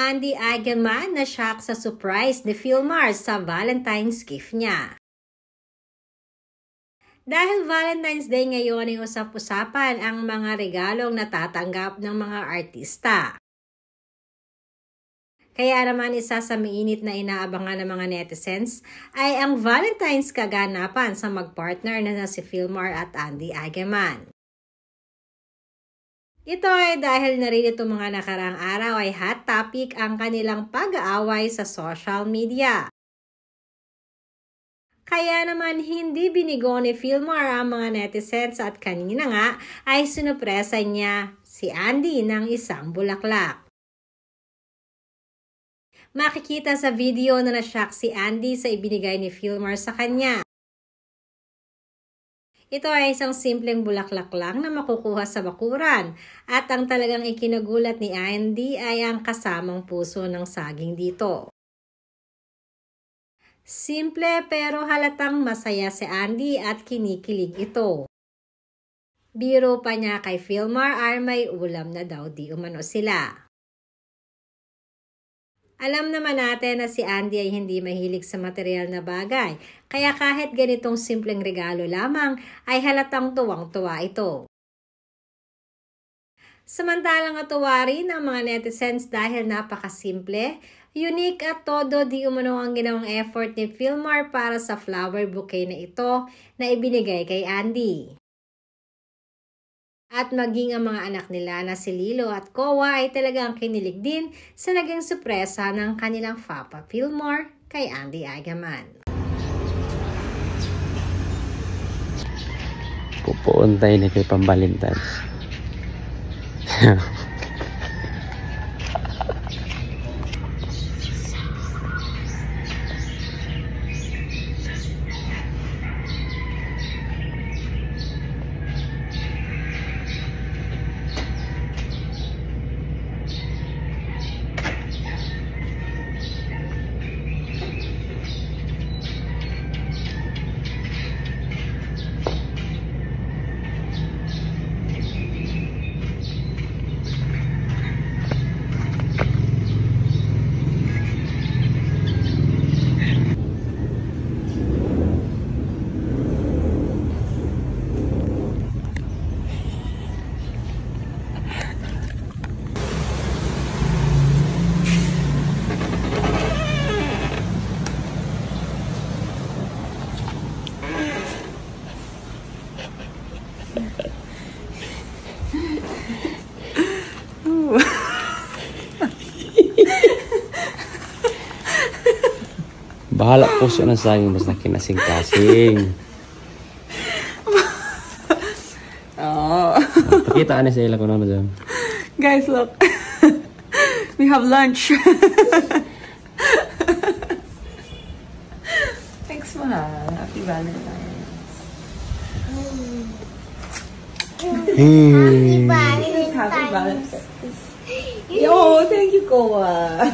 Andy Eigenman na shock sa surprise ni Philmar sa Valentine's gift niya. Dahil Valentine's Day ngayon ay usap-usapan ang mga regalong natatanggap ng mga artista. Kaya naman isa sa mainit na inaabangan ng mga netizens ay ang Valentine's kaganapan sa magpartner na si Philmar at Andy Eigenman. Ito ay dahil na rin itong mga nakaraang araw ay hot topic ang kanilang pag-aaway sa social media. Kaya naman hindi binigo ni Philmar ang mga netizens at kanina nga ay sinupresa niya si Andy ng isang bulaklak. Makikita sa video na nashock si Andy sa ibinigay ni Philmar sa kanya. Ito ay isang simpleng bulaklak lang na makukuha sa bakuran at ang talagang ikinagulat ni Andy ay ang kasamang puso ng saging dito. Simple pero halatang masaya si Andy at kinikilig ito. Biro pa niya kay Philmar ay may ulam na daw di umano sila. Alam naman natin na si Andy ay hindi mahilig sa material na bagay, kaya kahit ganitong simpleng regalo lamang ay halatang tuwang-tuwa ito. Samantalang natuwa rin ang mga netizens dahil napakasimple, unique at todo di umano ang ginawang effort ni Philmar para sa flower bouquet na ito na ibinigay kay Andy. At maging ang mga anak nila na si Lilo at Kowa ay talagang kinilig din sa naging sorpresa ng kanilang papa Philmar kay Andy Eigenman. Pupuon tayo na kay Pambalintans. Bahala puso ng saging basta kinasing-kasing. Oh. Pakita na sa ila ko naman dyan. Guys, look. We have lunch. Thanks, mahal. Happy Valentine's. Happy Valentine's. Yo, thank you, Koa.